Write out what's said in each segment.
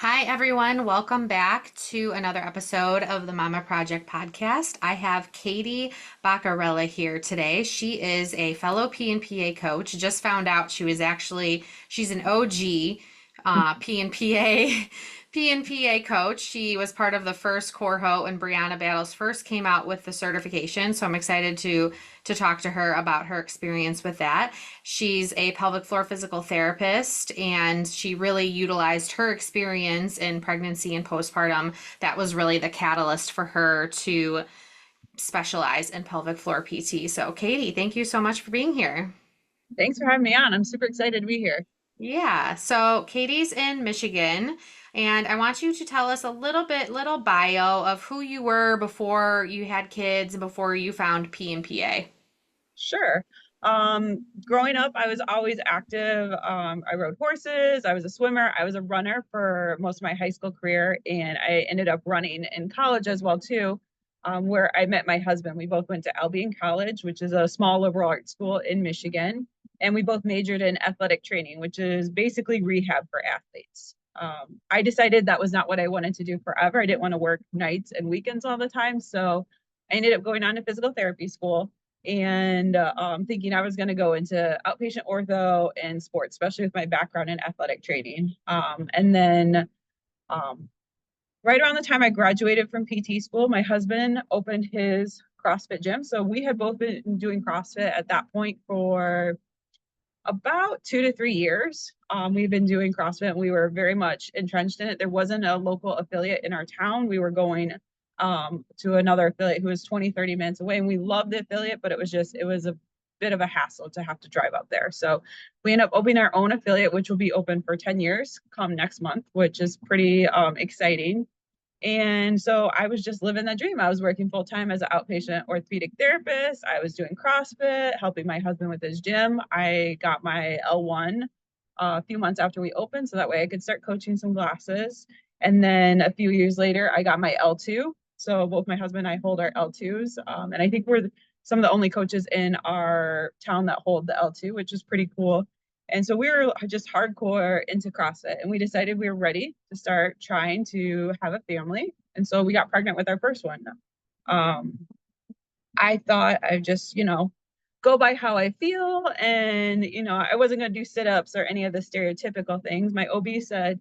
Hi, everyone. Welcome back to another episode of the Mama Project podcast. I have Katie Bacarella here today. She is a fellow P&PA coach. Just found out she's an OG P&PA P&PA coach. She was part of the first cohort when Brianna Battles first came out with the certification. So I'm excited to talk to her about her experience with that. She's a pelvic floor physical therapist, and she really utilized her experience in pregnancy and postpartum. That was really the catalyst for her to specialize in pelvic floor PT. So, Katie, thank you so much for being here. Thanks for having me on. I'm super excited to be here. Yeah, so Katie's in Michigan, and I want you to tell us a little bio of who you were before you had kids and before you found PMPA. Sure. Growing up, I was always active. I rode horses, I was a swimmer, I was a runner for most of my high school career, and I ended up running in college as well too, where I met my husband. We both went to Albion College, which is a small liberal arts school in Michigan, and we both majored in athletic training, which is basically rehab for athletes. I decided that was not what I wanted to do forever. I didn't want to work nights and weekends all the time, so I ended up going on to physical therapy school and thinking I was going to go into outpatient ortho and sports, especially with my background in athletic training. And then right around the time I graduated from PT school, my husband opened his CrossFit gym. So we had both been doing CrossFit at that point for about 2 to 3 years. We've been doing CrossFit and we were very much entrenched in it. There wasn't a local affiliate in our town. We were going to another affiliate who was 20, 30 minutes away. And we loved the affiliate, but it was a bit of a hassle to have to drive up there. So we ended up opening our own affiliate, which will be open for 10 years come next month, which is pretty exciting. And so I was just living the dream. I was working full time as an outpatient orthopedic therapist. I was doing CrossFit, helping my husband with his gym. I got my L1 a few months after we opened, so that way I could start coaching some classes. And then a few years later, I got my L2. So both my husband and I hold our L2s. And I think we're some of the only coaches in our town that hold the L2, which is pretty cool. And so we were just hardcore into CrossFit, and we decided we were ready to start trying to have a family. And so we got pregnant with our first one. Um, I thought I'd just, go by how I feel. And, I wasn't going to do sit ups or any of the stereotypical things. My OB said,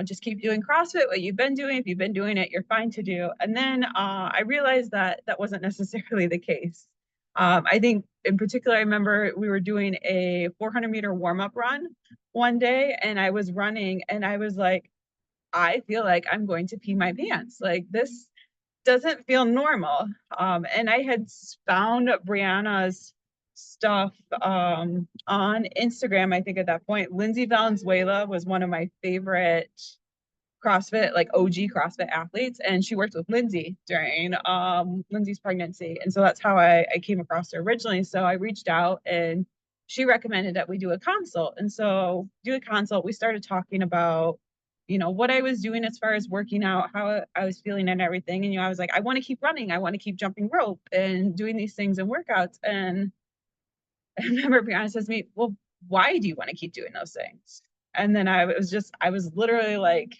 just keep doing CrossFit, what you've been doing. If you've been doing it, you're fine to do. And then I realized that that wasn't necessarily the case. I think in particular, I remember we were doing a 400-meter warm up run one day, and I was running, and I was like, I feel like I'm going to pee my pants. Like, this doesn't feel normal. And I had found Brianna's stuff on Instagram. I think at that point, Lindsay Valenzuela was one of my favorite CrossFit, like OG CrossFit athletes. And she worked with Lindsay during Lindsay's pregnancy. And so that's how I came across her originally. So I reached out and she recommended that we do a consult. And so do a consult, we started talking about, what I was doing as far as working out, how I was feeling and everything. And, I was like, I want to keep running. I want to keep jumping rope and doing these things and workouts. And I remember Brianna says to me, well, why do you want to keep doing those things? And then I was literally like,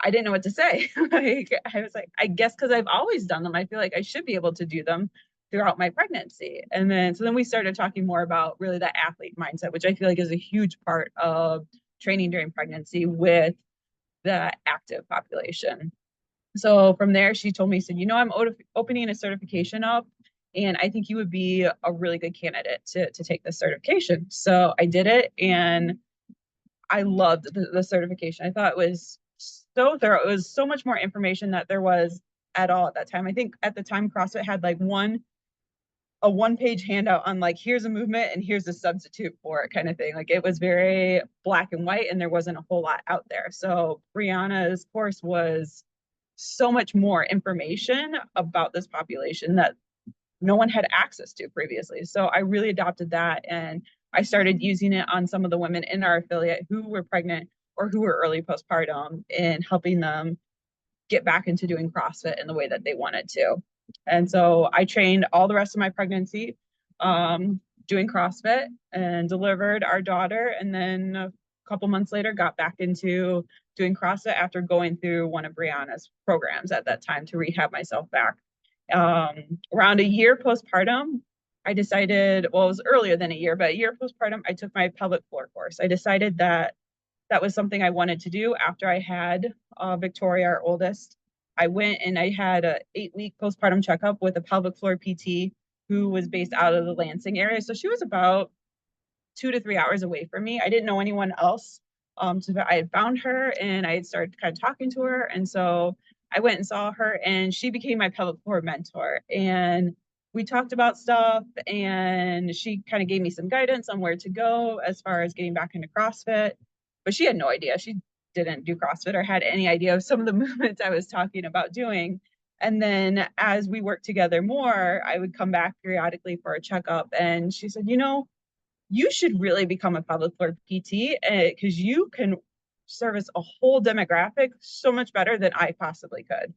I didn't know what to say. Like, I was like, I guess because I've always done them, I feel like I should be able to do them throughout my pregnancy. And then we started talking more about really that athlete mindset, which I feel like is a huge part of training during pregnancy with the active population. So from there, she told me, said, I'm opening a certification up, and I think you would be a really good candidate to take this certification. So I did it, and I loved the certification. I thought it was so thorough. It was so much more information that there was at all at that time. I think at the time CrossFit had like a one-page handout on like, here's a movement and here's a substitute for it kind of thing. Like, it was very black and white and there wasn't a whole lot out there. So Brianna's course was so much more information about this population that no one had access to previously. So I really adopted that, and I started using it on some of the women in our affiliate who were pregnant or who were early postpartum, and helping them get back into doing CrossFit in the way that they wanted to. And so I trained all the rest of my pregnancy doing CrossFit, and delivered our daughter. And then a couple months later, got back into doing CrossFit after going through one of Brianna's programs at that time to rehab myself back. Around a year postpartum, I decided, well, it was earlier than a year, but a year postpartum, I took my pelvic floor course. I decided that that was something I wanted to do after I had Victoria, our oldest. I went and I had a 8-week postpartum checkup with a pelvic floor PT who was based out of the Lansing area. So she was about 2 to 3 hours away from me. I didn't know anyone else. So I had found her and I had started kind of talking to her. And so I went and saw her and she became my pelvic floor mentor. And we talked about stuff and she kind of gave me some guidance on where to go as far as getting back into CrossFit. But she had no idea. She didn't do CrossFit or had any idea of some of the movements I was talking about doing. And then as we worked together more, I would come back periodically for a checkup. And she said, you should really become a pelvic floor PT because you can service a whole demographic so much better than I possibly could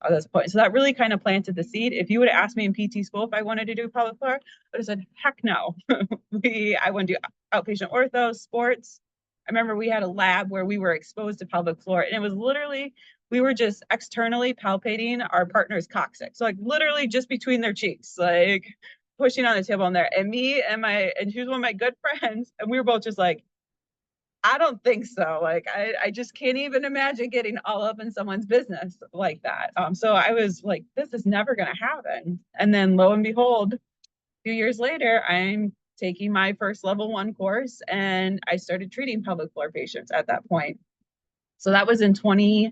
at this point. So that really kind of planted the seed. If you would have asked me in PT school if I wanted to do pelvic floor, I would have said, heck no. I want to do outpatient ortho, sports. I remember we had a lab where we were exposed to pelvic floor and it was literally, we were just externally palpating our partner's coccyx. So like literally just between their cheeks, like pushing on the table in there. And me and she was one of my good friends. And we were both just like, I don't think so. Like, I just can't even imagine getting all up in someone's business like that. So I was like, this is never going to happen. And then lo and behold, a few years later, I'm taking my first level 1 course and I started treating pelvic floor patients at that point. So that was in 2018.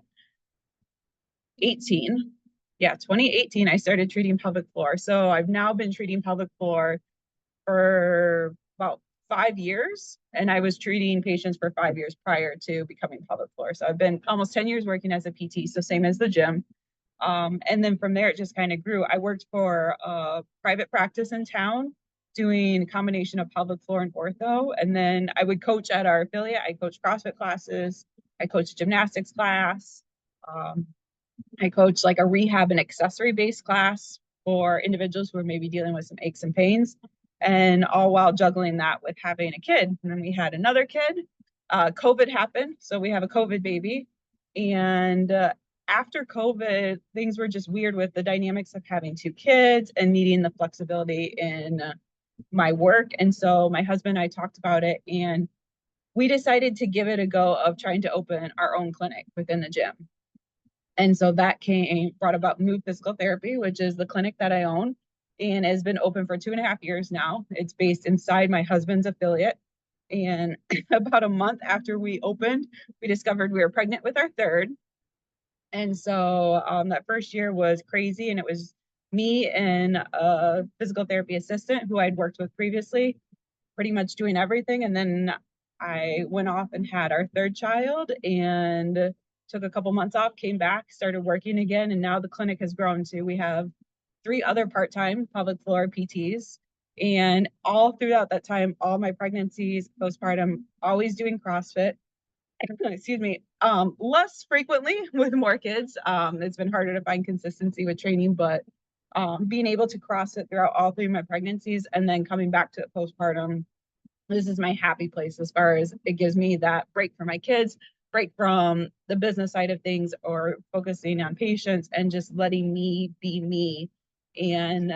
Yeah, 2018, I started treating pelvic floor. So I've now been treating pelvic floor for about 5 years. And I was treating patients for 5 years prior to becoming pelvic floor. So I've been almost 10 years working as a PT, so same as the gym. And then from there, it just kind of grew. I worked for a private practice in town doing a combination of pelvic floor and ortho. And then I would coach at our affiliate. I coached CrossFit classes. I coached gymnastics class. I coach like a rehab and accessory based class for individuals who are maybe dealing with some aches and pains, and all while juggling that with having a kid. And then we had another kid. COVID happened, so we have a COVID baby. And after COVID, things were just weird with the dynamics of having 2 kids and needing the flexibility in my work. And so my husband and I talked about it, and we decided to give it a go of trying to open our own clinic within the gym. And so that brought about Move Physical Therapy, which is the clinic that I own and has been open for 2.5 years now. It's based inside my husband's affiliate. And about a month after we opened, we discovered we were pregnant with our third. And so that first year was crazy. And it was me and a physical therapy assistant who I'd worked with previously, pretty much doing everything. And then I went off and had our third child and took a couple months off, came back, started working again. And now the clinic has grown to, we have 3 other part-time pelvic floor PTs. And all throughout that time, all my pregnancies, postpartum, always doing CrossFit. Excuse me, less frequently with more kids. It's been harder to find consistency with training, but being able to CrossFit throughout all 3 of my pregnancies and then coming back to postpartum, this is my happy place as far as it gives me that break for my kids, break from the business side of things or focusing on patients and just letting me be me and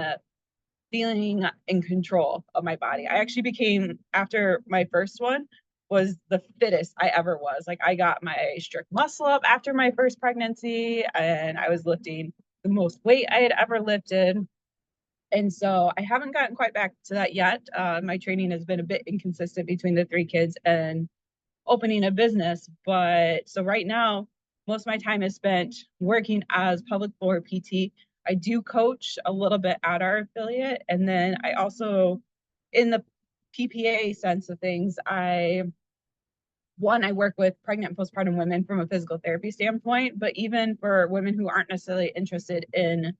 feeling in control of my body. I actually became, after my first one, was the fittest I ever was. Like I got my strict muscle up after my first pregnancy and I was lifting the most weight I had ever lifted. And so I haven't gotten quite back to that yet. My training has been a bit inconsistent between the 3 kids and opening a business. But so right now, most of my time is spent working as pelvic floor PT. I do coach a little bit at our affiliate. And then I also, in the PPA sense of things, I work with pregnant and postpartum women from a physical therapy standpoint, but even for women who aren't necessarily interested in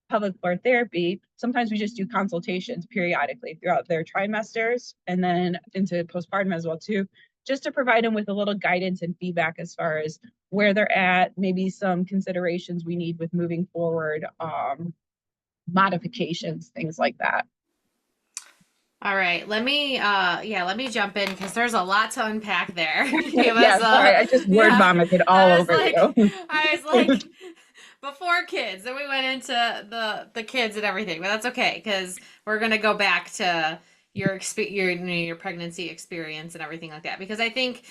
pelvic floor therapy, sometimes we just do consultations periodically throughout their trimesters and then into postpartum as well too, just to provide them with a little guidance and feedback as far as where they're at, maybe some considerations we need with moving forward, modifications, things like that. All right, let me jump in because there's a lot to unpack there. Give us Yeah, sorry, a I just word yeah. vomited all I was over like, you. I was like, before kids, then we went into the kids and everything, but that's okay because we're gonna go back to your pregnancy experience and everything like that because I think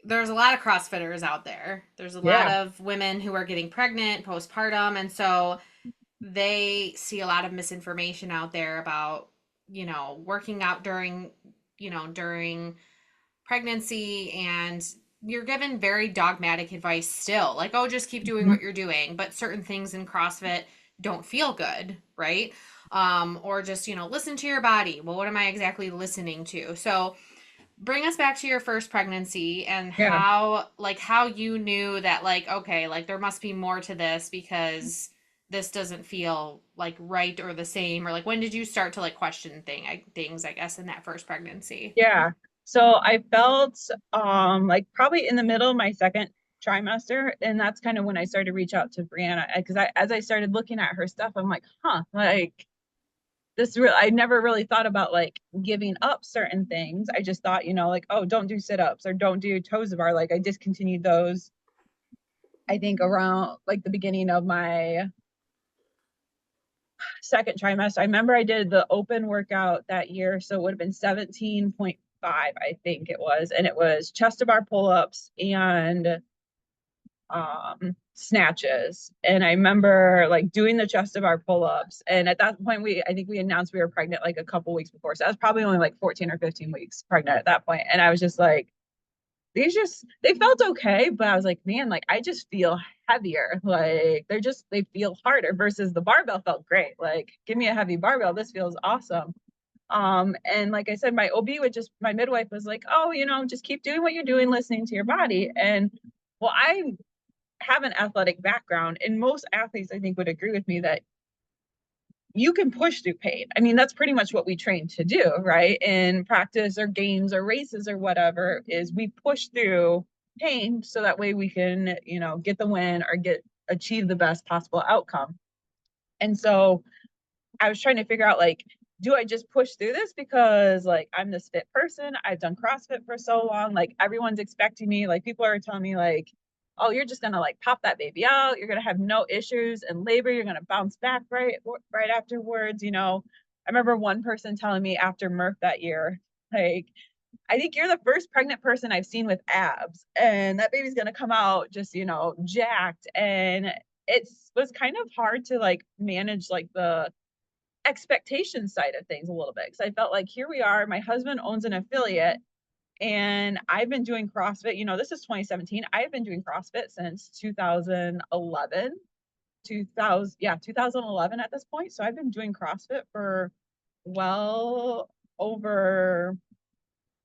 there's a lot of CrossFitters out there. There's a lot Yeah, of women who are getting pregnant postpartum, and so they see a lot of misinformation out there about, working out during pregnancy, and you're given very dogmatic advice still. Like, oh, just keep doing mhm, what you're doing, but certain things in CrossFit don't feel good, right? Or just, listen to your body. Well, what am I exactly listening to? So, bring us back to your first pregnancy and yeah. how you knew that, like, okay, like there must be more to this because this doesn't feel like right or the same, or like when did you start to like question things, I guess, in that first pregnancy? Yeah. So I felt like probably in the middle of my second trimester, and that's kind of when I started to reach out to Brianna because as I started looking at her stuff, I'm like, huh, like I never really thought about like giving up certain things. I just thought, like, oh, don't do sit-ups or don't do toes to bar. Like I discontinued those, I think around like the beginning of my second trimester. I remember I did the open workout that year, so it would have been 17.5, I think it was, and it was chest to bar pull-ups and snatches. And I remember like doing the chest to bar pull-ups, and at that point I think we announced we were pregnant like a couple weeks before, so I was probably only like 14 or 15 weeks pregnant at that point, and I was just like, they felt okay, but I was like, man, like I just feel heavier. Like they feel harder versus the barbell felt great. Like, give me a heavy barbell. This feels awesome. And like I said, my midwife was like, oh, just keep doing what you're doing, listening to your body. And well, I have an athletic background, and most athletes I think would agree with me that you can push through pain. I mean, that's pretty much what we train to do, right? In practice or games or races or whatever, is we push through pain so that way we can, get the win or achieve the best possible outcome. And so I was trying to figure out like, do I just push through this because like I'm this fit person? I've done CrossFit for so long. Like everyone's expecting me. Like people are telling me like, oh, you're just gonna like pop that baby out. You're gonna have no issues in labor. You're gonna bounce back right afterwards. I remember one person telling me after Murph that year, like, I think you're the first pregnant person I've seen with abs, and that baby's gonna come out just jacked. And it was kind of hard to like manage like the expectation side of things a little bit because I felt like here we are, my husband owns an affiliate and I've been doing CrossFit, this is 2017. I've been doing CrossFit since 2011, 2000, yeah, 2011 at this point. So I've been doing CrossFit for well over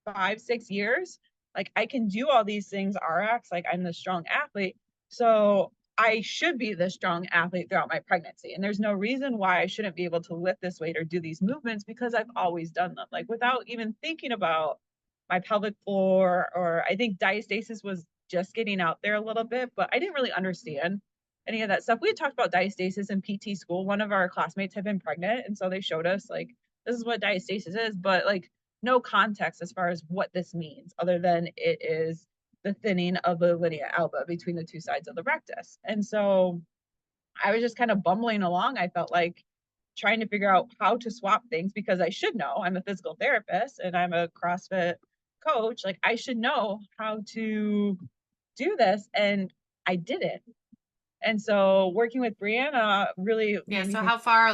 5, 6 years. Like I can do all these things RX, like I'm the strong athlete. So I should be the strong athlete throughout my pregnancy. And there's no reason why I shouldn't be able to lift this weight or do these movements because I've always done them, like without even thinking about my pelvic floor. Or I think diastasis was just getting out there a little bit, but I didn't really understand any of that stuff. We had talked about diastasis in PT school. One of our classmates had been pregnant. And so they showed us like, this is what diastasis is, but like no context as far as what this means other than it is the thinning of the linea alba between the two sides of the rectus. And so I was just kind of bumbling along. I felt like trying to figure out how to swap things because I should know. I'm a physical therapist and I'm a CrossFit coach. Like I should know how to do this. And I didn't. And so working with Brianna really Yeah, made me so think.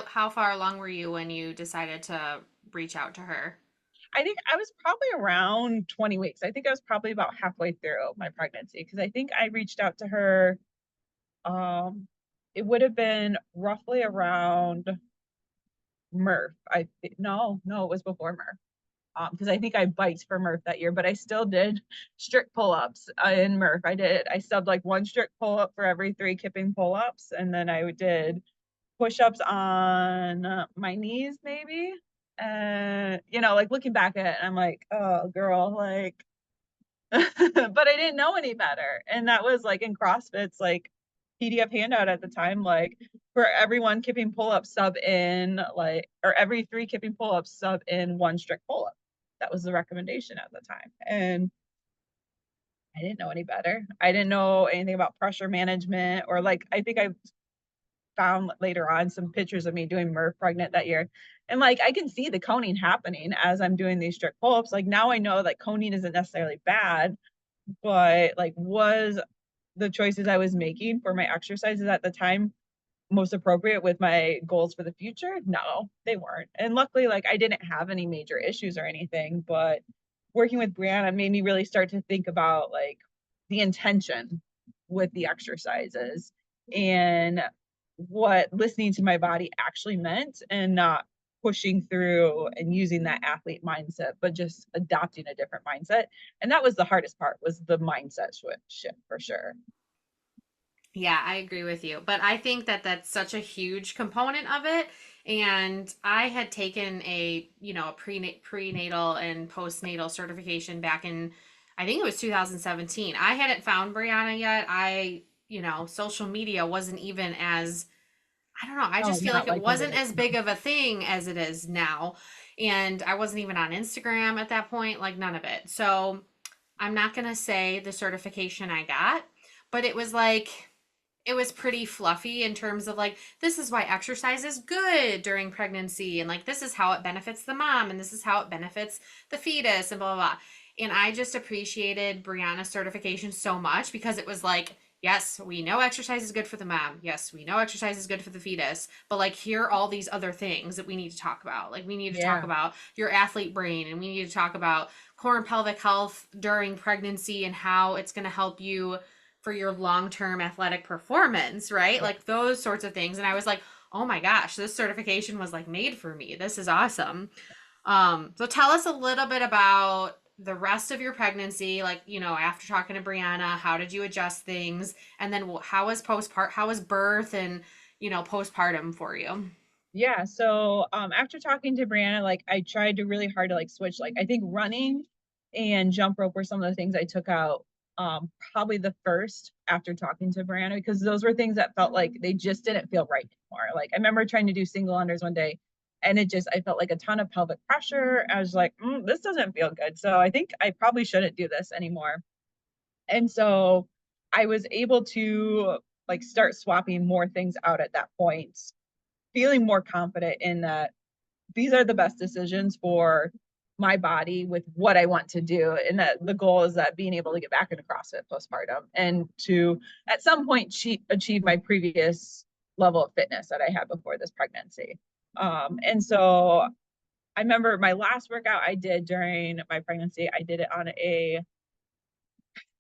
how far along were you when you decided to reach out to her? I think I was probably around 20 weeks. I think I was probably about halfway through my pregnancy because I think I reached out to her. Um, it would have been roughly around Murph. No, it was before Murph. Because I think I biked for Murph that year, but I still did strict pull-ups in Murph. I subbed like one strict pull-up for every three kipping pull-ups, and then I did push-ups on my knees maybe. And like looking back at it, I'm like, oh girl, like but I didn't know any better. And that was like in CrossFit's like PDF handout at the time, like for every one kipping pull-up, sub in like, or every 3 kipping pull-ups, sub in 1 strict pull-up. That was the recommendation at the time. And I didn't know any better. I didn't know anything about pressure management, or like, I think I found later on some pictures of me doing Murph pregnant that year. And like, I can see the coning happening as I'm doing these strict pull-ups. Like now I know that coning isn't necessarily bad, but like, was the choices I was making for my exercises at the time most appropriate with my goals for the future? No, they weren't. And luckily, like, I didn't have any major issues or anything, but working with Brianna made me really start to think about like the intention with the exercises and what listening to my body actually meant, and not pushing through and using that athlete mindset, but just adopting a different mindset. And that was the hardest part, was the mindset shift for sure. Yeah, I agree with you. But I think that that's such a huge component of it. And I had taken a prenatal and postnatal certification back in, I think it was 2017. I hadn't found Brianna yet. Social media wasn't even as, I don't know, I Oh, just feel like not it like what it wasn't is as big now. of a thing as it is now. And I wasn't even on Instagram at that point, like none of it. So I'm not going to say the certification I got, but it was pretty fluffy in terms of like, this is why exercise is good during pregnancy, and like this is how it benefits the mom, and this is how it benefits the fetus, and blah blah blah. And I just appreciated Brianna's certification so much because it was like, yes, we know exercise is good for the mom, yes, we know exercise is good for the fetus, but like, here are all these other things that we need to talk about. Like, we need to talk Yeah. about your athlete brain, and we need to talk about core and pelvic health during pregnancy and how it's going to help you for your long-term athletic performance, right? Yeah. Like those sorts of things. And I was like, "Oh my gosh, this certification was like made for me. This is awesome." So tell us a little bit about the rest of your pregnancy, like, after talking to Brianna, how did you adjust things? And then how was birth and, postpartum for you? Yeah, so, after talking to Brianna, like, I tried to really hard to, like, switch, like, I think running and jump rope were some of the things I took out, probably the first after talking to Brianna, because those were things that felt like they just didn't feel right anymore. Like, I remember trying to do single unders one day, and I felt like a ton of pelvic pressure. I was like, this doesn't feel good. So I think I probably shouldn't do this anymore. And so I was able to like start swapping more things out at that point, feeling more confident in that these are the best decisions for my body with what I want to do. And that the goal is that being able to get back into CrossFit postpartum and to at some point achieve my previous level of fitness that I had before this pregnancy. And so I remember my last workout I did during my pregnancy, I did it on a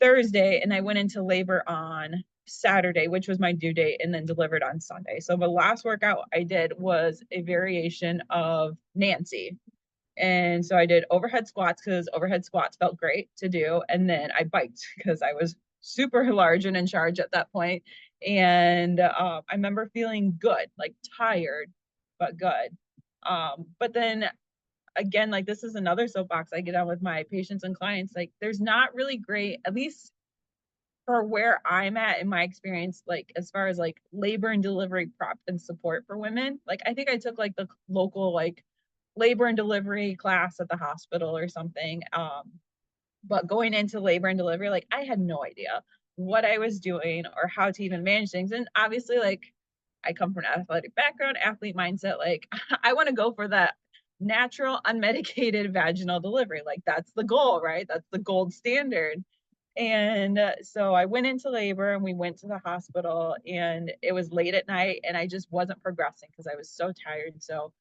Thursday, and I went into labor on Saturday, which was my due date, and then delivered on Sunday. So the last workout I did was a variation of Nancy. And so I did overhead squats because overhead squats felt great to do. And then I biked because I was super large and in charge at that point. And I remember feeling good, like tired, but good. But then again, like this is another soapbox I get on with my patients and clients. Like there's not really great, at least for where I'm at in my experience, like as far as like labor and delivery prep and support for women. Like I think I took like the local like labor and delivery class at the hospital or something. But going into labor and delivery, like I had no idea what I was doing or how to even manage things. And obviously, like I come from an athletic background, athlete mindset. Like I want to go for that natural, unmedicated vaginal delivery. Like that's the goal, right? That's the gold standard. And so I went into labor and we went to the hospital, and it was late at night and I just wasn't progressing because I was so tired. So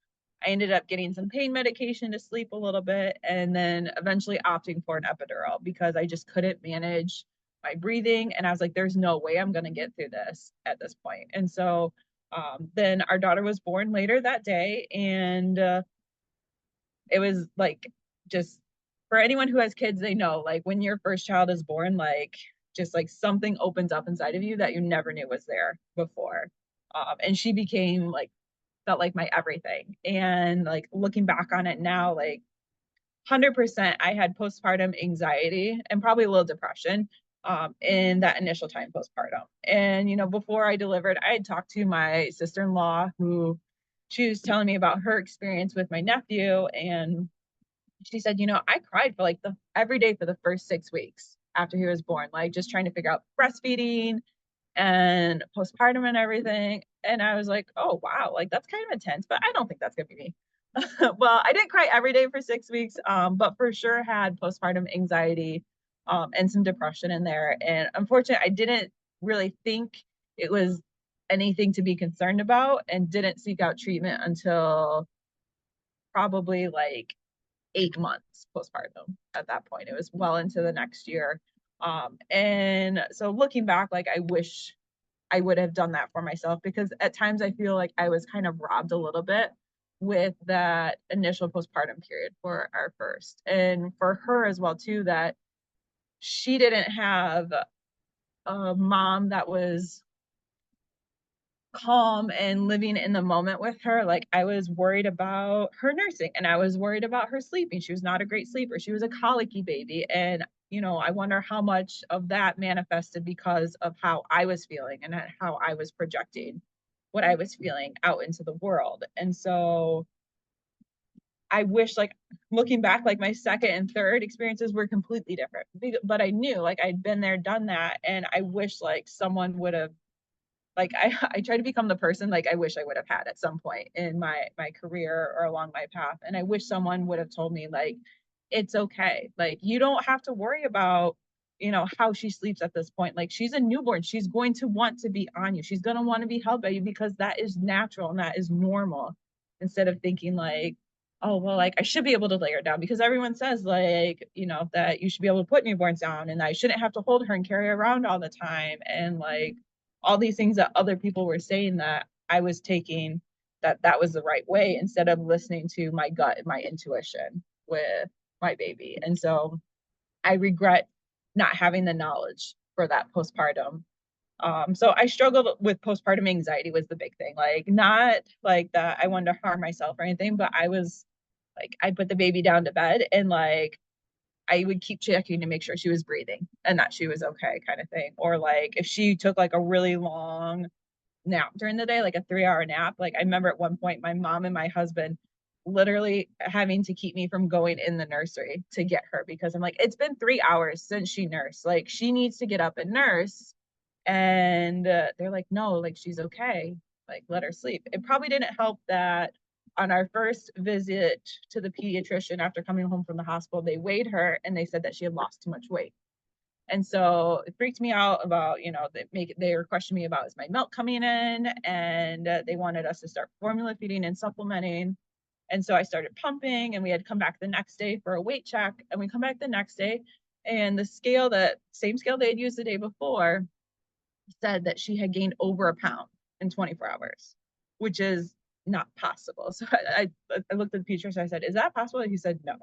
I ended up getting some pain medication to sleep a little bit, and then eventually opting for an epidural because I just couldn't manage my breathing. And I was like, there's no way I'm going to get through this at this point. And so then our daughter was born later that day. And it was like, just for anyone who has kids, they know like when your first child is born, like just like something opens up inside of you that you never knew was there before. And she became like, felt like my everything. And like looking back on it now, like 100% I had postpartum anxiety and probably a little depression in that initial time postpartum. And, before I delivered, I had talked to my sister-in-law who she was telling me about her experience with my nephew. And she said, I cried for like the every day for the first 6 weeks after he was born, like just trying to figure out breastfeeding and postpartum and everything. And I was like, oh, wow, like that's kind of intense, but I don't think that's going to be me. Well, I didn't cry every day for 6 weeks, but for sure had postpartum anxiety and some depression in there. And unfortunately, I didn't really think it was anything to be concerned about and didn't seek out treatment until probably like 8 months postpartum at that point. It was well into the next year. And so looking back, like I wish I would have done that for myself because at times I feel like I was kind of robbed a little bit with that initial postpartum period for our first. And for her as well too, that she didn't have a mom that was calm and living in the moment with her. Like I was worried about her nursing and I was worried about her sleeping. She was not a great sleeper. She was a colicky baby. And, I wonder how much of that manifested because of how I was feeling and how I was projecting what I was feeling out into the world. And so I wish, like, looking back, like my second and third experiences were completely different. But I knew, like, I'd been there, done that. And I wish, like, someone would have like I try to become the person like I wish I would have had at some point in my career or along my path. And I wish someone would have told me like it's okay. Like you don't have to worry about, how she sleeps at this point. Like she's a newborn. She's going to want to be on you. She's going to want to be held by you because that is natural and that is normal. Instead of thinking like, oh, well, like I should be able to lay her down because everyone says like, that you should be able to put newborns down and I shouldn't have to hold her and carry her around all the time. And like all these things that other people were saying that I was taking that was the right way instead of listening to my gut and my intuition with my baby. And so I regret not having the knowledge for that postpartum. So I struggled with postpartum anxiety was the big thing. Like not like that I wanted to harm myself or anything, but I was like I put the baby down to bed and like I would keep checking to make sure she was breathing and that she was okay kind of thing. Or like if she took like a really long nap during the day, like a 3-hour nap, like I remember at one point my mom and my husband literally having to keep me from going in the nursery to get her because I'm like, it's been 3 hours since she nursed. Like she needs to get up and nurse. And they're like, no, like she's okay. Like let her sleep. It probably didn't help that on our first visit to the pediatrician after coming home from the hospital, they weighed her and they said that she had lost too much weight. And so it freaked me out about, they were questioning me about is my milk coming in and they wanted us to start formula feeding and supplementing. And so I started pumping and we had come back the next day for a weight check and we come back the next day and the scale that same scale they had used the day before said that she had gained over a pound in 24 hours, which is not possible. So I looked at the pediatrician. I said, is that possible? And he said, no.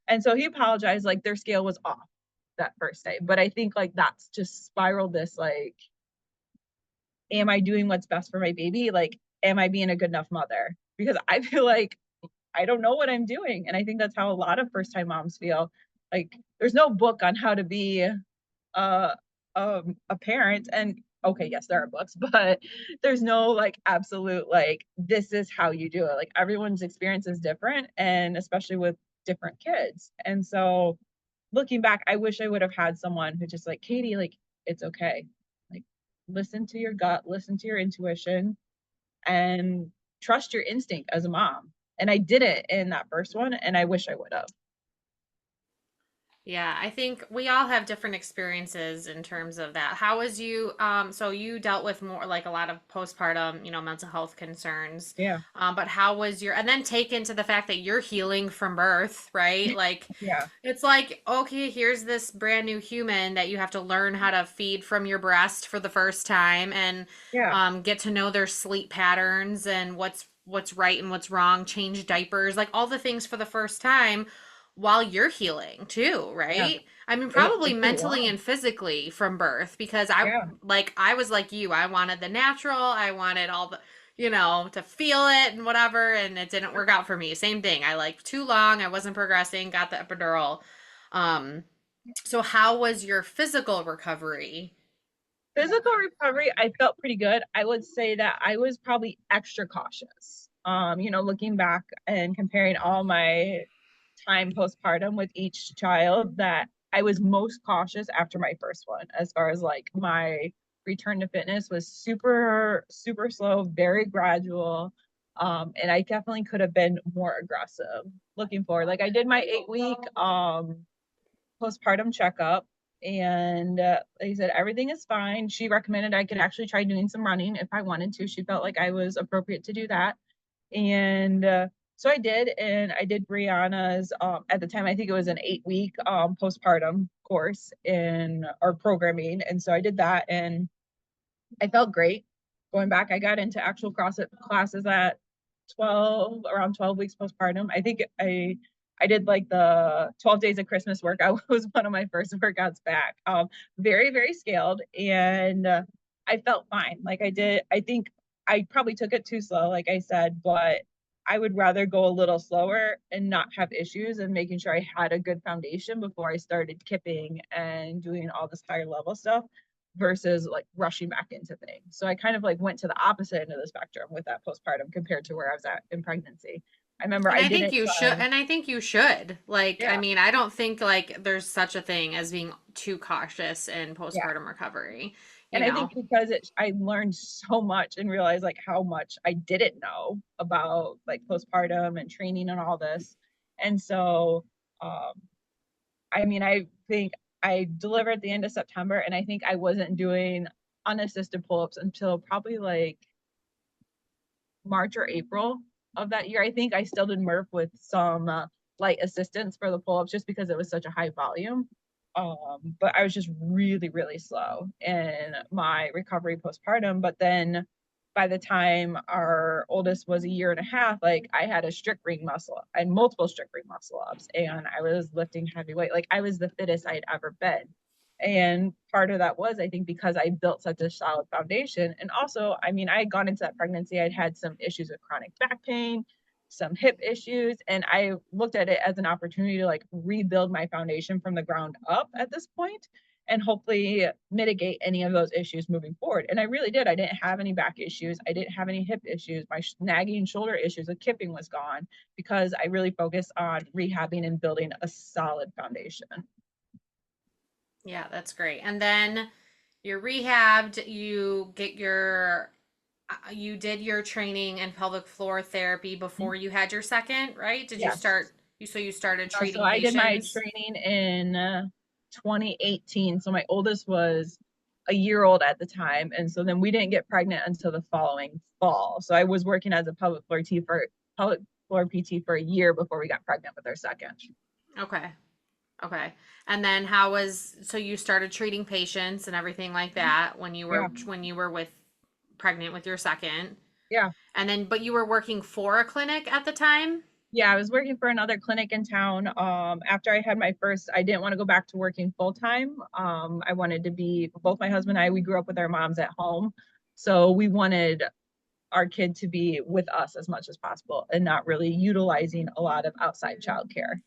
And so he apologized, like their scale was off that first day. But I think like that's just spiraled this like, am I doing what's best for my baby? Like, am I being a good enough mother? Because I feel like I don't know what I'm doing. And I think that's how a lot of first time moms feel. Like there's no book on how to be a a parent. And okay, yes, there are books, but there's no like absolute like this is how you do it. Like everyone's experience is different, and especially with different kids. And so looking back, I wish I would have had someone who just like, Katie, like it's okay. Like listen to your gut, listen to your intuition, and trust your instinct as a mom. And I did it in that first one, and I wish I would have. Yeah, I think we all have different experiences in terms of that. How was you, so you dealt with more like a lot of postpartum, mental health concerns. Yeah. But how was your, and then take into the fact that you're healing from birth, right? Like, Yeah. it's like, okay, here's this brand new human that you have to learn how to feed from your breast for the first time and Yeah. get to know their sleep patterns and what's right and what's wrong, change diapers, like all the things for the first time while you're healing too, Yeah. right? I mean, It probably took a mentally while. and physically from birth because Yeah. I was like you. I wanted the natural, I wanted all the to feel it and whatever, and it didn't work out for me. Same thing. I like too long, I wasn't progressing, got the epidural. Um So how was your physical recovery? Physical recovery, I felt pretty good. I would say that I was probably extra cautious. Looking back and comparing all my time postpartum with each child, that I was most cautious after my first one, as far as like my return to fitness was super, super slow, very gradual. And I definitely could have been more aggressive looking forward. Like I did my 8 week postpartum checkup, and they said everything is fine. She recommended I could actually try doing some running if I wanted to. She felt like I was appropriate to do that. And so I did, and I did Brianna's at the time, I think it was an 8 week postpartum course in our programming. And so I did that, and I felt great. Going back, I got into actual CrossFit classes at around 12 weeks postpartum. I think I did like the 12 days of Christmas workout was one of my first workouts back. Very, very scaled, and I felt fine. Like I think I probably took it too slow, like I said, but I would rather go a little slower and not have issues, and making sure I had a good foundation before I started kipping and doing all this higher level stuff versus like rushing back into things. So I kind of like went to the opposite end of the spectrum with that postpartum compared to where I was at in pregnancy. I remember And I I think didn't you should, try. and I think you should. Like, I Yeah. mean, I don't think like there's such a thing as being too cautious in Yeah. postpartum recovery, you And I know. think because I learned so much and realized like how much I didn't know about like postpartum and training and all this. And so, um, I mean, I think I delivered at the end of September, and I think I wasn't doing unassisted pull-ups until probably like March or April of that year. I think I still did Murph with some light assistance for the pull-ups just because it was such a high volume. But I was just really, really slow in my recovery postpartum. But then by the time our oldest was a year and a half, like I had a strict ring muscle and multiple strict ring muscle ups, and I was lifting heavy weight. Like I was the fittest I'd ever been. And part of that was, I think, because I built such a solid foundation. And also, I mean, I had gone into that pregnancy, I'd had some issues with chronic back pain, some hip issues, and I looked at it as an opportunity to like rebuild my foundation from the ground up at this point and hopefully mitigate any of those issues moving forward. And I really did. I didn't have any back issues. I didn't have any hip issues. My nagging shoulder issues with kipping was gone because I really focused on rehabbing and building a solid foundation. Yeah, that's great. And then you're rehabbed, you did your training in pelvic floor therapy before you had your second, right? Did you Yes. start so you started So treating I did my patients? training in 2018. So my oldest was a year old at the time. And so then we didn't get pregnant until the following fall. So I was working as a public floor PT for a year before we got pregnant with our second. Okay. Okay. And then so you started treating patients and everything like that Yeah. when you were with pregnant with your second. Yeah. And then but you were working for a clinic at the time? Yeah, I was working for another clinic in town. After I had my first, I didn't want to go back to working full time. I wanted to be both my husband and I, we grew up with our moms at home. So we wanted our kid to be with us as much as possible and not really utilizing a lot of outside childcare.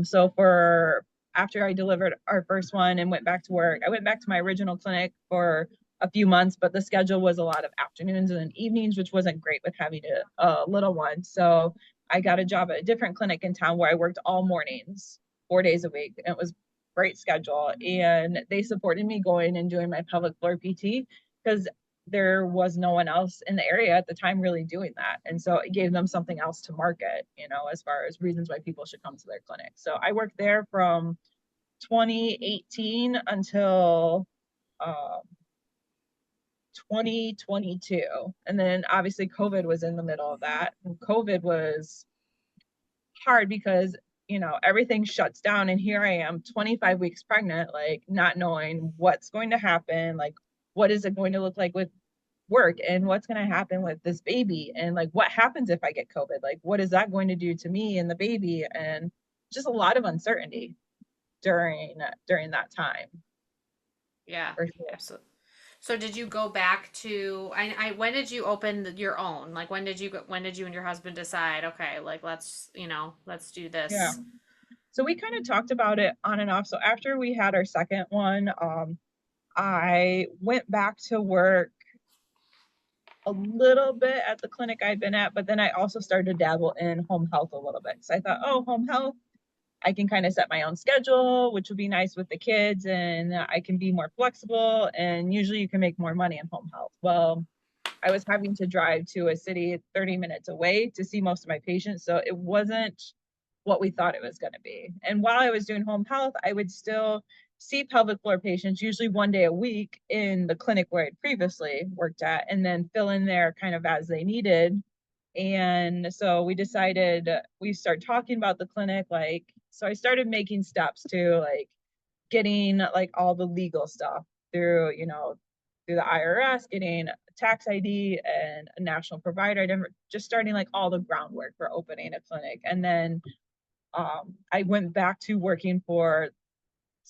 So for after I delivered our first one and went back to work, I went back to my original clinic for a few months, but the schedule was a lot of afternoons and evenings, which wasn't great with having a little one. So I got a job at a different clinic in town where I worked all mornings, 4 days a week. And it was great schedule. And they supported me going and doing my pelvic floor PT because there was no one else in the area at the time really doing that. And so it gave them something else to market, as far as reasons why people should come to their clinic. So I worked there from 2018 until um, 2022. And then obviously COVID was in the middle of that. And COVID was hard because, everything shuts down. And here I am, 25 weeks pregnant, like not knowing what's going to happen. Like, what is it going to look like with work, and what's going to happen with this baby, and like what happens if I get COVID, like what is that going to do to me and the baby, and just a lot of uncertainty during that time Yeah, for sure. absolutely. So did you go back to when did you open your own? Like when did you and your husband decide, okay, like let's do Yeah. this? So we kind of talked about it on and off. So after we had our second one, I went back to work a little bit at the clinic I'd been at, but then I also started to dabble in home health a little bit. So I thought, oh, home health, I can kind of set my own schedule, which would be nice with the kids, and I can be more flexible. And usually you can make more money in home health. Well, I was having to drive to a city 30 minutes away to see most of my patients. So it wasn't what we thought it was going to be. And while I was doing home health, I would still see pelvic floor patients, usually one day a week in the clinic where I'd previously worked at, and then fill in there kind of as they needed. And so we decided we start talking about the clinic, like, so I started making steps to like getting like all the legal stuff through, through the IRS, getting a tax ID and a national provider ID, just starting like all the groundwork for opening a clinic. And then I went back to working for,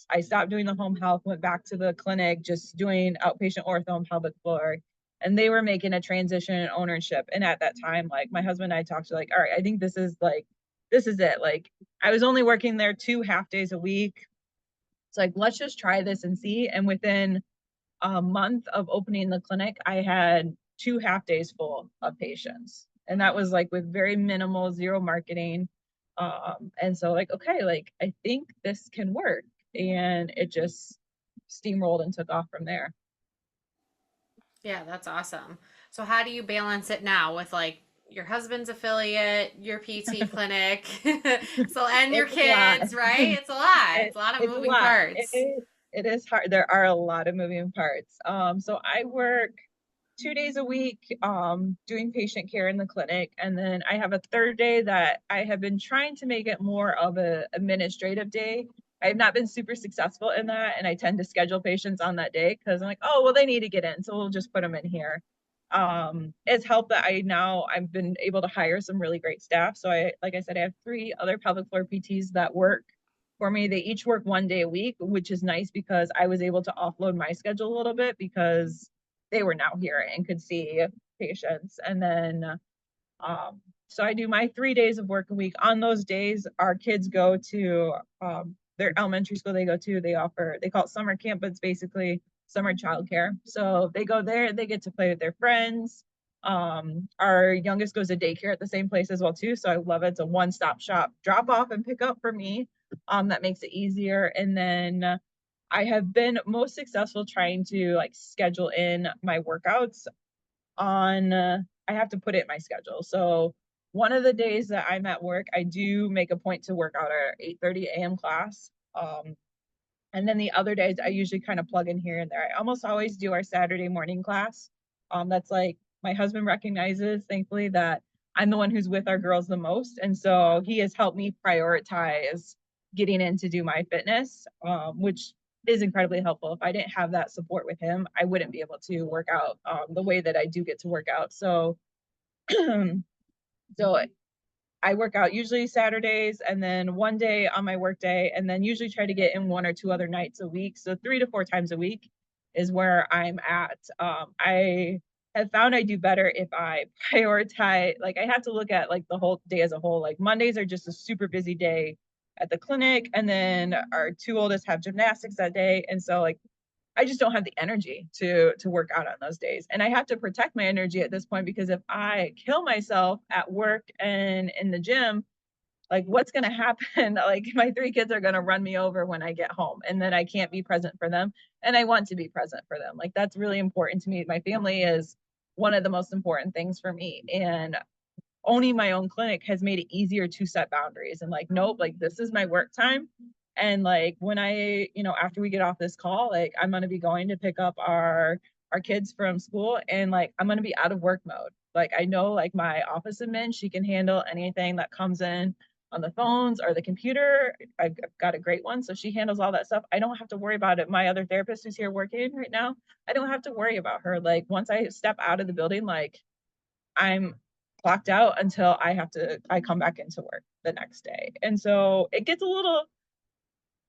I stopped doing the home health, went back to the clinic, just doing outpatient ortho and pelvic floor. And they were making a transition in ownership. And at that time, like my husband and I talked to like, all right, I think this is it. Like I was only working there 2 half days a week. It's like, let's just try this and see. And within a month of opening the clinic, I had 2 half days full of patients. And that was like with very minimal, zero marketing. And so like, okay, like I think this can work. And it just steamrolled and took off from there. Yeah, that's awesome. So how do you balance it now with like your husband's affiliate, your PT clinic, so and your It's a lot. kids, right? It's a lot. It's a lot of It's a moving lot. parts. It is hard. There are a lot of moving parts. So I work 2 days a week, doing patient care in the clinic, and then I have a third day that I have been trying to make it more of a administrative day. I have not been super successful in that, and I tend to schedule patients on that day because I'm like, oh, well, they need to get in, so we'll just put them in here. It's helped that I've been able to hire some really great staff. So like I said, I have 3 other pelvic floor PTs that work for me. They each work one day a week, which is nice because I was able to offload my schedule a little bit because they were now here and could see patients. And then so I do my 3 days of work a week. On those days, our kids go to their elementary school they call it summer camp, but it's basically summer childcare. So they go there, they get to play with their friends. Our youngest goes to daycare at the same place as well too. So I love it. It's a one-stop shop, drop off and pick up for me. That makes it easier. And then I have been most successful trying to like schedule in my workouts on I have to put it in my schedule. So one of the days that I'm at work, I do make a point to work out our 8:30 a.m. class. And then the other days I usually kind of plug in here and there. I almost always do our Saturday morning class. That's like my husband recognizes, thankfully, that I'm the one who's with our girls the most. And so he has helped me prioritize getting in to do my fitness, which is incredibly helpful. If I didn't have that support with him, I wouldn't be able to work out the way that I do get to work out. So, so I work out usually Saturdays and then one day on my work day, and then usually try to get in 1 or 2 other nights a week. So 3 to 4 times a week is where I'm at. I have found I do better if I prioritize, like I have to look at like the whole day as a whole. Like Mondays are just a super busy day at the clinic, and then our 2 oldest have gymnastics that day. And so like I just don't have the energy to work out on those days. And I have to protect my energy at this point because if I kill myself at work and in the gym, like what's going to happen? Like my 3 kids are going to run me over when I get home, and then I can't be present for them. And I want to be present for them. Like that's really important to me. My family is one of the most important things for me. And owning my own clinic has made it easier to set boundaries and like, nope, like this is my work time. And like when I, after we get off this call, like I'm going to be going to pick up our kids from school, and like I'm going to be out of work mode. Like I know like my office admin, she can handle anything that comes in on the phones or the computer. I've got a great one. So she handles all that stuff. I don't have to worry about it. My other therapist who's here working right now, I don't have to worry about her. Like once I step out of the building, like I'm clocked out until I come back into work the next day. And so it gets a little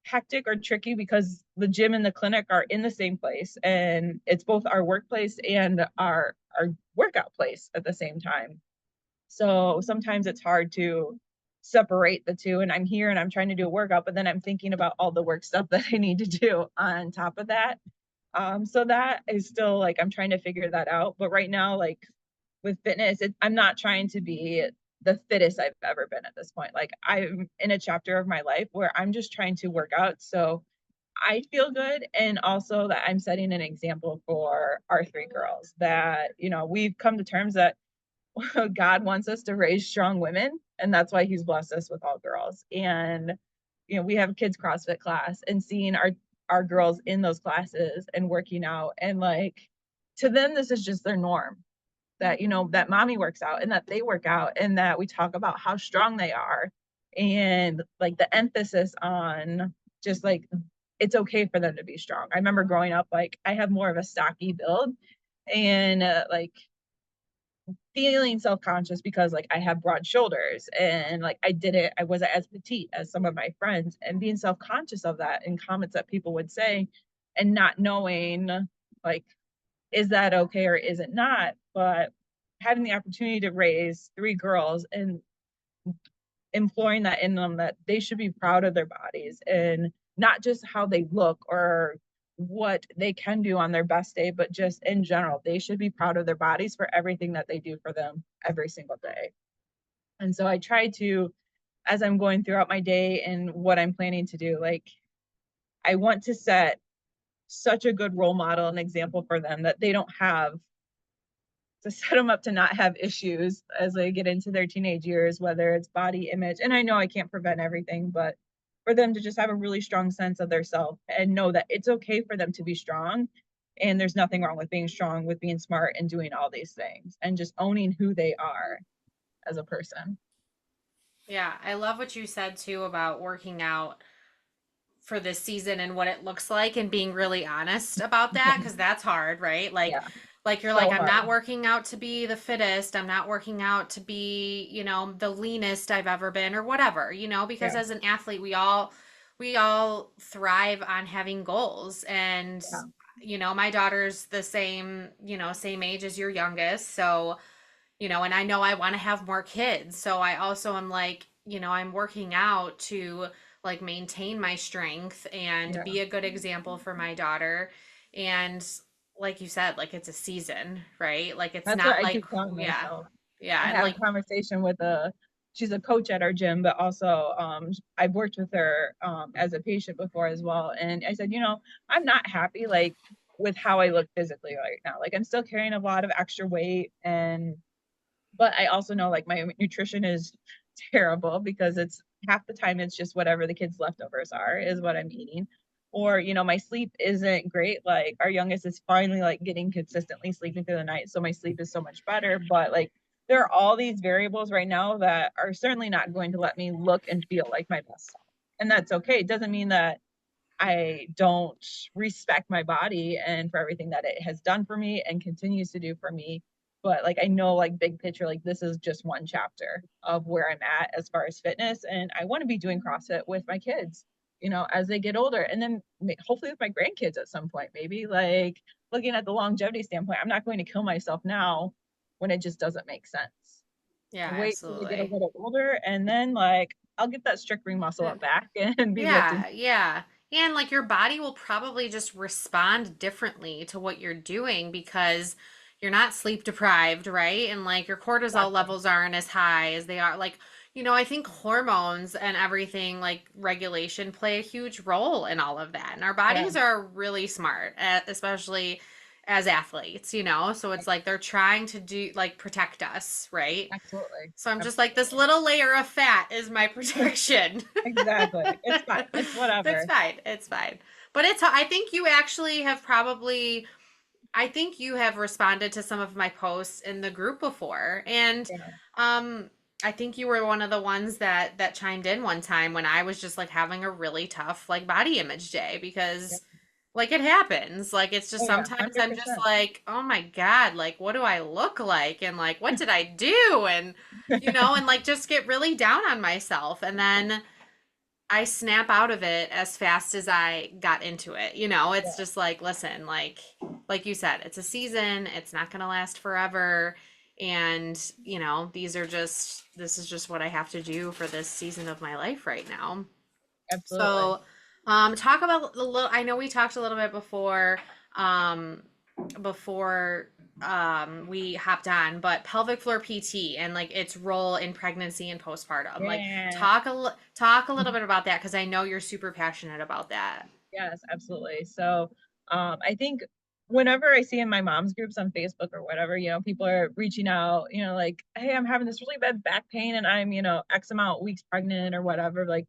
hectic or tricky because the gym and the clinic are in the same place, and it's both our workplace and our workout place at the same time. So sometimes it's hard to separate the two, and I'm here and I'm trying to do a workout, but then I'm thinking about all the work stuff that I need to do on top of that. So that is still like I'm trying to figure that out. But right now, like with fitness, I'm not trying to be the fittest I've ever been at this point. Like I'm in a chapter of my life where I'm just trying to work out so I feel good, and also that I'm setting an example for our three girls that, we've come to terms that God wants us to raise strong women, and that's why he's blessed us with all girls. And we have a kids CrossFit class, and seeing our girls in those classes and working out, and like to them this is just their norm, that that mommy works out and that they work out and that we talk about how strong they are, and like the emphasis on just like it's okay for them to be strong. I remember growing up, like I have more of a stocky build, and like feeling self-conscious because like I have broad shoulders, and like I wasn't as petite as some of my friends, and being self-conscious of that and comments that people would say, and not knowing like is that okay or is it not. But having the opportunity to raise three girls and imploring that in them that they should be proud of their bodies, and not just how they look or what they can do on their best day, but just in general, they should be proud of their bodies for everything that they do for them every single day. And so I try to, as I'm going throughout my day and what I'm planning to do, like I want to set such a good role model and example for them that they don't have to set them up to not have issues as they get into their teenage years, whether it's body image. And I know I can't prevent everything, but for them to just have a really strong sense of their self and know that it's okay for them to be strong. And there's nothing wrong with being strong, with being smart and doing all these things and just owning who they are as a person. Yeah, I love what you said too about working out for this season and what it looks like and being really honest about that because that's hard, right? Like Yeah, you're like so I'm not hard. working out to be the fittest, I'm not working out to be, the leanest I've ever been or whatever, because Yeah, as an athlete we all thrive on having goals and yeah, my daughter's the same, same age as your youngest. So and I know I want to have more kids. So I also am like, I'm working out to like maintain my strength and yeah. be a good example for my daughter. And like you said, like it's a season, right? Like it's That's what not I like, keep telling yeah, myself. yeah. I And had a like, conversation with she's a coach at our gym, but also I've worked with her as a patient before as well. And I said, I'm not happy like with how I look physically right now. Like I'm still carrying a lot of extra weight, and but I also know like my nutrition is terrible because it's half the time it's just whatever the kids' leftovers are is what I'm eating. Or, my sleep isn't great. Like our youngest is finally like getting consistently sleeping through the night. So my sleep is so much better. But like there are all these variables right now that are certainly not going to let me look and feel like my best self. And that's okay. It doesn't mean that I don't respect my body and for everything that it has done for me and continues to do for me. But like I know like big picture, like this is just one chapter of where I'm at as far as fitness. And I want to be doing CrossFit with my kids, as they get older. And then hopefully with my grandkids at some point, maybe like looking at the longevity standpoint, I'm not going to kill myself now when it just doesn't make sense. yeah, Wait till they get a absolutely. little older, and then like I'll get that strict ring muscle up back and be lifting. Yeah, yeah. And like your body will probably just respond differently to what you're doing because you're not sleep deprived, right? And like your cortisol Exactly. levels aren't as high as they are. Like, I think hormones and everything like regulation play a huge role in all of that. And our Yeah. bodies are really smart, especially as athletes, So it's like they're trying to do like protect us, right? Absolutely. So I'm just like this Absolutely. little layer of fat is my protection. Exactly. It's fine. It's It's whatever. fine. It's fine. But I think you actually have probably, I think you have responded to some of my posts in the group before. And Yeah. um I think you were one of the ones that chimed in one time when I was just like having a really tough like body image day Yeah. because like it happens. Like it's just Oh yeah. sometimes I'm just 100%. like, "Oh my God, like what do I look like?" and like what did I do? And and like just get really down on myself. And then I snap out of it as fast as I got into it. It's Yeah. just like, listen, like you said, it's a season, it's not going to last forever. And, this is just what I have to do for this season of my life right now. Absolutely. So, talk about a little. I know we talked a little bit um, before we hopped on, but pelvic floor PT and like its role in pregnancy and postpartum. Like, Yeah. talk a little bit about that because I know you're super passionate about that. Yes, absolutely. So, I think whenever I see in my mom's groups on Facebook or whatever, people are reaching out, like, hey, I'm having this really bad back pain and I'm, X amount weeks pregnant or whatever. Like,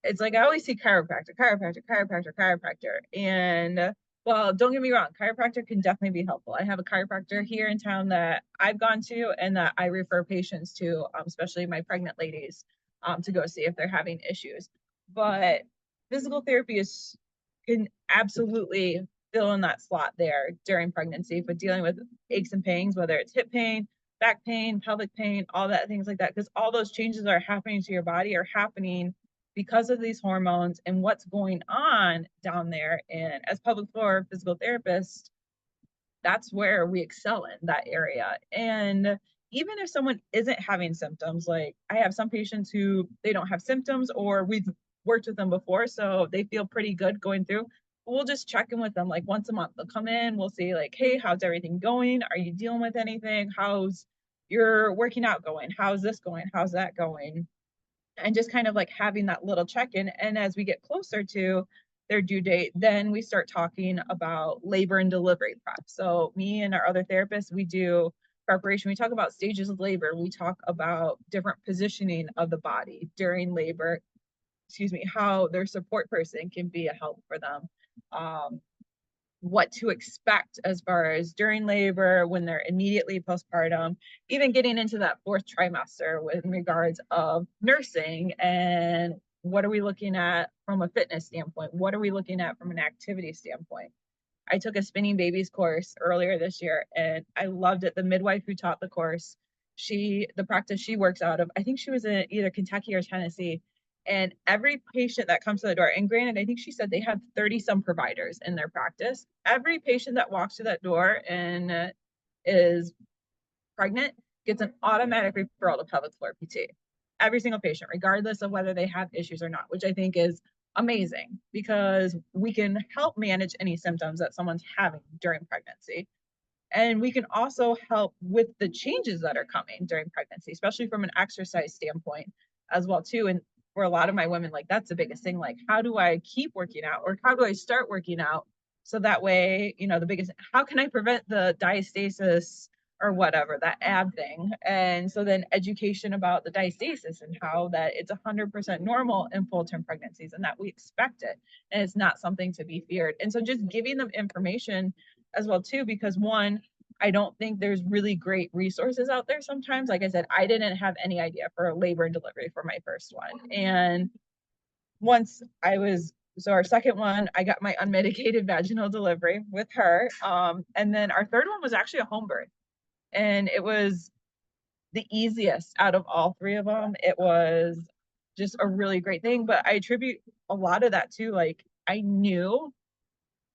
it's like I always see chiropractor, chiropractor, chiropractor, chiropractor. And well, don't get me wrong, chiropractor can definitely be helpful. I have a chiropractor here in town that I've gone to and that I refer patients to, especially my pregnant ladies, to go see if they're having issues. But physical therapy is can absolutely fill in that slot there during pregnancy, but dealing with aches and pains, whether it's hip pain, back pain, pelvic pain, all that things like that, because all those changes are happening to your body are happening because of these hormones and what's going on down there. And as pelvic floor physical therapists, that's where we excel in that area. And even if someone isn't having symptoms, like I have some patients who they don't have symptoms or we've worked with them before, so they feel pretty good going through. We'll just check in with them like once a month. They'll come in, we'll say, like, hey, how's everything going? Are you dealing with anything? How's your working out going? How's this going? How's that going? And just kind of like having that little check-in. And as we get closer to their due date, then we start talking about labor and delivery prep. So me and our other therapists, we do preparation. We talk about stages of labor. We talk about different positioning of the body during labor, excuse me, how their support person can be a help for them. Um, what to expect as far as during labor, when they're immediately postpartum, even getting into that fourth trimester with regards of nursing and what are we looking at from a fitness standpoint? What are we looking at from an activity standpoint? I took a spinning babies course earlier this year and I loved it. The midwife who taught the course, the practice she works out of, I think she was in either Kentucky or Tennessee. And every patient that comes to the door, and granted, I think she said they have 30 some providers in their practice. Every patient that walks through that door and is pregnant gets an automatic referral to pelvic floor PT. Every single patient, regardless of whether they have issues or not, which I think is amazing because we can help manage any symptoms that someone's having during pregnancy. And we can also help with the changes that are coming during pregnancy, especially from an exercise standpoint as well too. And for a lot of my women, like that's the biggest thing. Like, how do I keep working out or how do I start working out? So that way, the biggest, how can I prevent the diastasis or whatever, that ab thing? And so then education about the diastasis and how that it's 100% normal in full-term pregnancies and that we expect it. And it's not something to be feared. And so just giving them information as well too, because one, I don't think there's really great resources out there sometimes. Like I said, I didn't have any idea for labor and delivery for my first one. And once so our second one, I got my unmedicated vaginal delivery with her. And then our third one was actually a home birth. And it was the easiest out of all three of them. It was just a really great thing. But I attribute a lot of that to like, I knew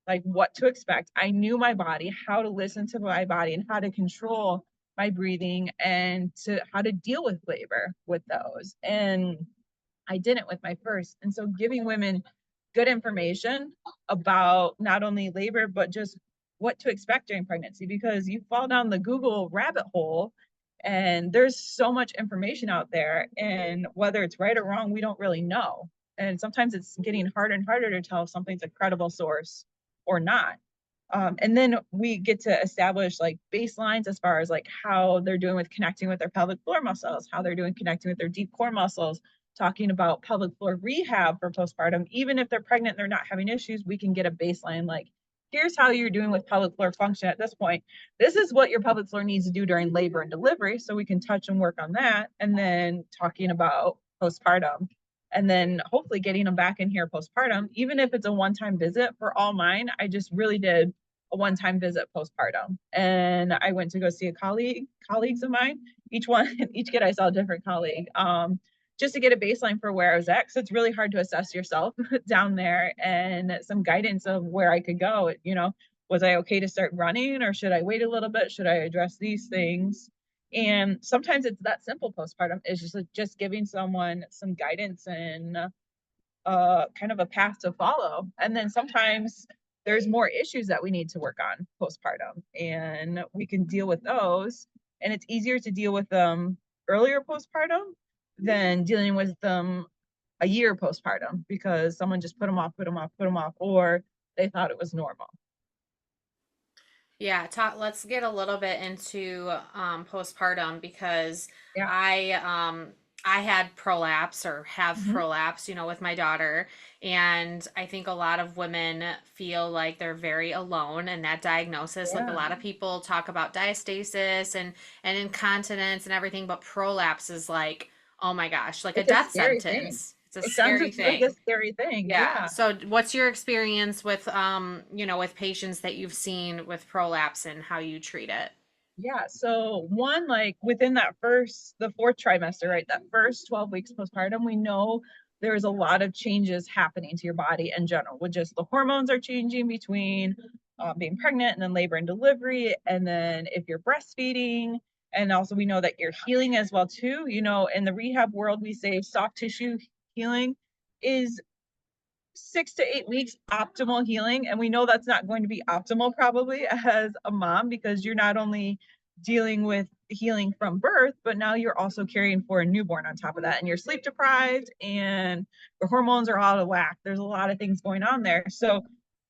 like what to expect. I knew my body, how to listen to my body and how to control my breathing and to how to deal with labor with those. And I didn't with my first. And so giving women good information about not only labor, but just what to expect during pregnancy, because you fall down the Google rabbit hole and there's so much information out there. And whether it's right or wrong, we don't really know. And sometimes it's getting harder and harder to tell if something's a credible source or not. And then we get to establish like baselines as far as like how they're doing with connecting with their pelvic floor muscles, how they're doing connecting with their deep core muscles, talking about pelvic floor rehab for postpartum. Even if they're pregnant and they're not having issues, we can get a baseline like, here's how you're doing with pelvic floor function at this point. This is what your pelvic floor needs to do during labor and delivery. So we can touch and work on that. And then talking about postpartum and then hopefully getting them back in here postpartum, even if it's a one-time visit. For all mine, I just really did a one-time visit postpartum. And I went to go see colleagues of mine. Each kid I saw a different colleague, just to get a baseline for where I was at. Cause it's really hard to assess yourself down there and some guidance of where I could go. Was I okay to start running or should I wait a little bit? Should I address these things? And sometimes it's that simple postpartum is just giving someone some guidance and kind of a path to follow. And then sometimes there's more issues that we need to work on postpartum, and we can deal with those. And it's easier to deal with them earlier postpartum than dealing with them a year postpartum because someone just put them off, put them off, put them off, or they thought it was normal. Yeah, let's get a little bit into postpartum because Yeah. I um I had prolapse or have Hmm. prolapse, with my daughter, and I think a lot of women feel like they're very alone in that diagnosis. Like a Yeah. lot of people talk about diastasis and incontinence and everything, but prolapse is like, oh my gosh, like a It's a death scary thing. sentence. It's a It sounds scary just like a thing. scary thing. Yeah. Yeah. So what's your experience with with patients that you've seen with prolapse and how you treat it? Yeah. So one, like within the fourth trimester, right? That first 12 weeks postpartum, we know there's a lot of changes happening to your body in general, with just the hormones are changing between being pregnant and then labor and delivery. And then if you're breastfeeding, and also we know that you're healing as well too. In the rehab world, we say soft tissue healing is 6 to 8 weeks optimal healing. And we know that's not going to be optimal probably as a mom because you're not only dealing with healing from birth, but now you're also caring for a newborn on top of that. And you're sleep deprived and your hormones are out of whack. There's a lot of things going on there. So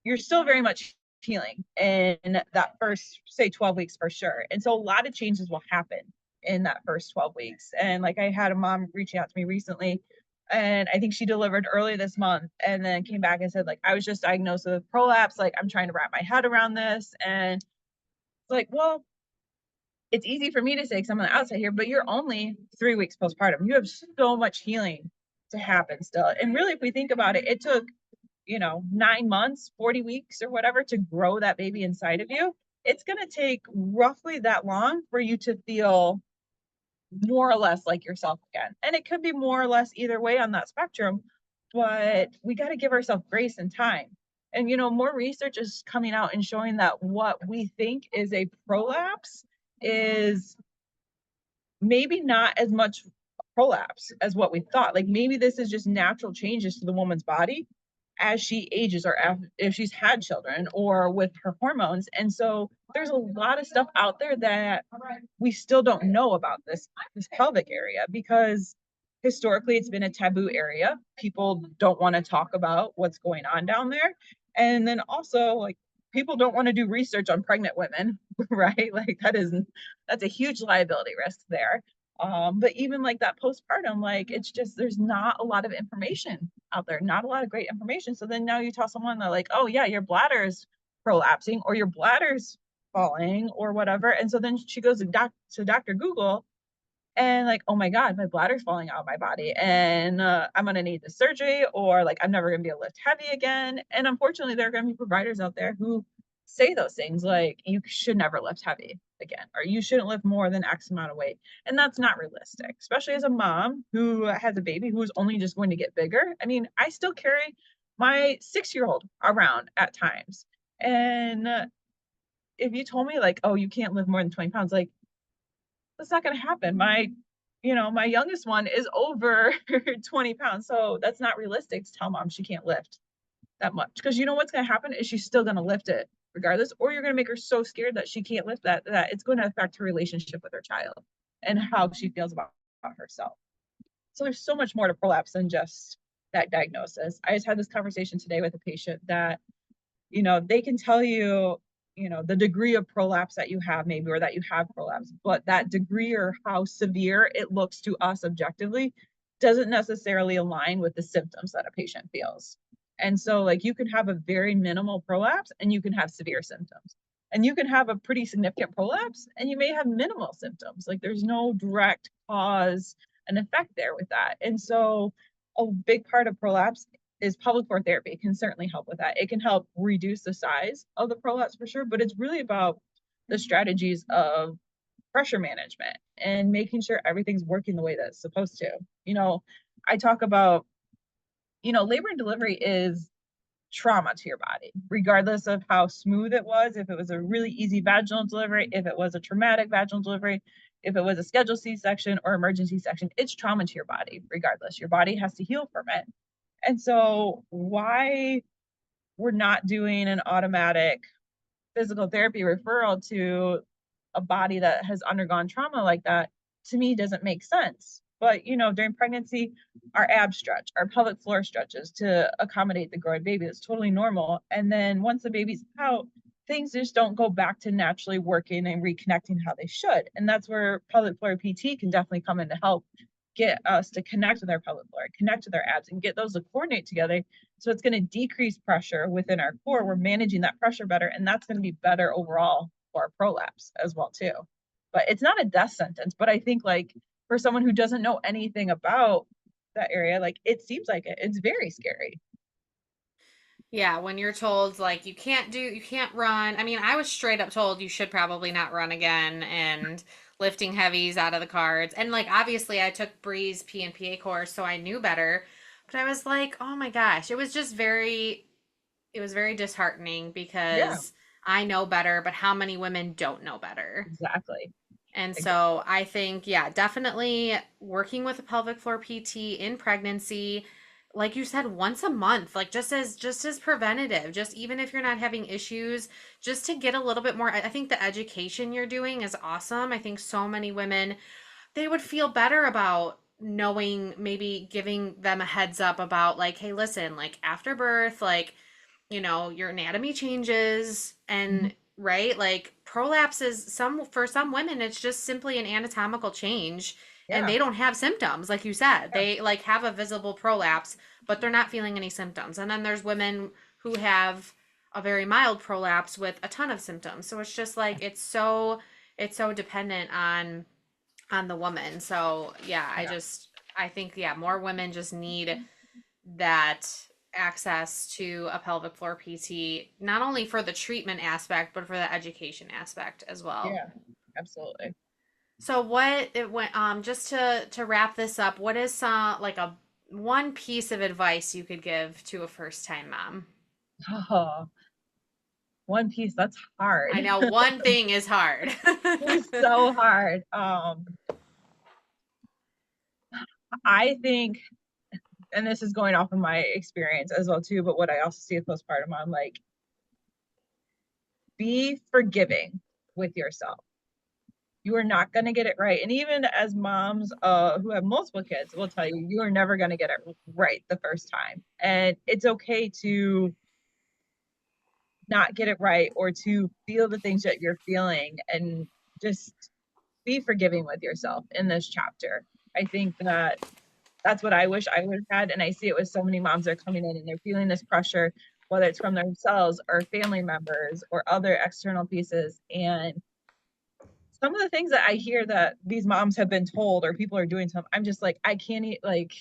you're still very much healing in that first, say, 12 weeks for sure. And so a lot of changes will happen in that first 12 weeks. And like I had a mom reaching out to me recently, and I think she delivered early this month and then came back and said, like, I was just diagnosed with prolapse. Like, I'm trying to wrap my head around this. And it's like, well, it's easy for me to say because I'm on the outside here, but you're only 3 weeks postpartum. You have so much healing to happen still. And really, if we think about it, it took, 9 months, 40 weeks or whatever to grow that baby inside of you. It's going to take roughly that long for you to feel more or less like yourself again. And it could be more or less either way on that spectrum, but we got to give ourselves grace and time. And more research is coming out and showing that what we think is a prolapse is maybe not as much prolapse as what we thought. Like maybe this is just natural changes to the woman's body as she ages or if she's had children or with her hormones. And so there's a lot of stuff out there that we still don't know about this pelvic area because historically it's been a taboo area. People don't want to talk about what's going on down there. And then also like people don't want to do research on pregnant women, right? Like that's a huge liability risk there. But even like that postpartum, like it's just there's not a lot of information out there, not a lot of great information. So then now you tell someone that like, oh yeah, your bladder is prolapsing or your bladder's falling or whatever. And so then she goes to Dr. Google and like, oh my God, my bladder's falling out of my body and I'm going to need the surgery or like I'm never going to be able to lift heavy again. And unfortunately, there are going to be providers out there who say those things like you should never lift heavy again or you shouldn't lift more than X amount of weight. And that's not realistic, especially as a mom who has a baby who is only just going to get bigger. I mean, I still carry my 6 year old around at times. And if you told me like, oh, you can't lift more than 20 pounds, like that's not going to happen. My youngest one is over 20 pounds. So that's not realistic to tell mom she can't lift that much. Because you know what's going to happen is she's still going to lift it regardless, or you're going to make her so scared that she can't lift that it's going to affect her relationship with her child and how she feels about herself. So there's so much more to prolapse than just that diagnosis. I just had this conversation today with a patient that they can tell you, the degree of prolapse that you have maybe, or that you have prolapse, but that degree or how severe it looks to us objectively doesn't necessarily align with the symptoms that a patient feels. And so like you can have a very minimal prolapse and you can have severe symptoms. And you can have a pretty significant prolapse and you may have minimal symptoms. Like there's no direct cause and effect there with that. And so a big part of prolapse is pelvic floor therapy. It can certainly help with that. It can help reduce the size of the prolapse for sure, but it's really about the strategies of pressure management and making sure everything's working the way that it's supposed to. I talk about, labor and delivery is trauma to your body, regardless of how smooth it was. If it was a really easy vaginal delivery, if it was a traumatic vaginal delivery, if it was a scheduled C-section or emergency section, it's trauma to your body, regardless. Your body has to heal from it. And so, why we're not doing an automatic physical therapy referral to a body that has undergone trauma like that, to me doesn't make sense. But during pregnancy, our abs stretch, our pelvic floor stretches to accommodate the growing baby. That's totally normal. And then once the baby's out, things just don't go back to naturally working and reconnecting how they should. And that's where pelvic floor PT can definitely come in to help get us to connect with our pelvic floor, connect with our abs, and get those to coordinate together. So it's going to decrease pressure within our core. We're managing that pressure better, and that's going to be better overall for our prolapse as well too. But it's not a death sentence. But I think like for someone who doesn't know anything about that area, like it seems like it's very scary. Yeah, when you're told like you can't run. I mean, I was straight up told you should probably not run again and lifting heavies out of the cards. And like obviously I took Bree's PNPA course, so I knew better. But I was like, "Oh my gosh, it was very disheartening Yeah, because I know better, but how many women don't know better?" exactly. And Exactly. so I think, yeah, definitely working with a pelvic floor PT in pregnancy, like you said, once a month, like just as preventative, just even if you're not having issues, just to get a little bit more. I think the education you're doing is awesome. I think so many women they would feel better about knowing, maybe giving them a heads up about like, hey, listen, like after birth, like your anatomy changes Mhm. and right, like prolapses, some for some women it's just simply an anatomical change and Yeah, they don't have symptoms like you said. yeah, They like have a visible prolapse, but they're not feeling any symptoms. And then there's women who have a very mild prolapse with a ton of symptoms. So it's just like it's so dependent on the woman. So, yeah, yeah, I think yeah, more women just need that access to a pelvic floor PT, not only for the treatment aspect, but for the education aspect as well. yeah, absolutely. So what it went just to wrap this up, what is like a one piece of advice you could give to a first time mom? Oh, One Piece, that's hard. I know one thing is hard. It's so hard. I think, and this is going off of my experience as well too, but what I also see with postpartum, I'm like, be forgiving with yourself. You are not going to get it right. And even as moms who have multiple kids will tell you, you are never going to get it right the first time. And it's okay to not get it right or to feel the things that you're feeling and just be forgiving with yourself in this chapter. I think that that's what I wish I would have had. And I see it with so many moms that are coming in and they're feeling this pressure, whether it's from themselves or family members or other external pieces. And some of the things that I hear that these moms have been told or people are doing to them, I'm just like, I can't like,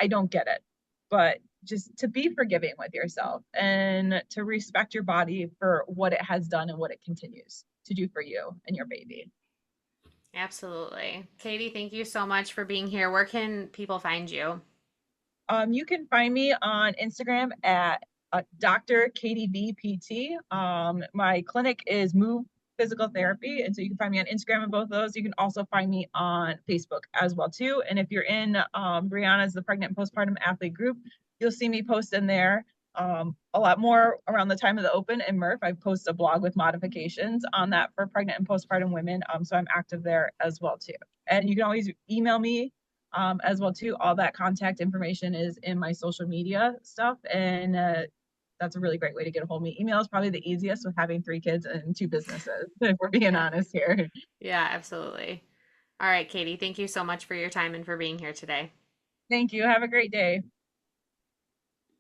I don't get it. But just to be forgiving with yourself and to respect your body for what it has done and what it continues to do for you and your baby. Absolutely. Katie, thank you so much for being here. Where can people find you? You can find me on Instagram at Dr. KDB my clinic is Move Physical Therapy, and so you can find me on Instagram and both of those. You can also find me on Facebook as well too. And if you're in Brianna's the Pregnant and Postpartum Athlete group, you'll see me post in there a lot more around the time of the open. And Murph, I post a blog with modifications on that for pregnant and postpartum women. So I'm active there as well too. And you can always email me as well too. All that contact information is in my social media stuff, and that's a really great way to get a hold of me. Email is probably the easiest with having 3 kids and 2 businesses, if we're being Yeah. honest here. Yeah, absolutely. All right, Katie, thank you so much for your time and for being here today. Thank you. Have a great day.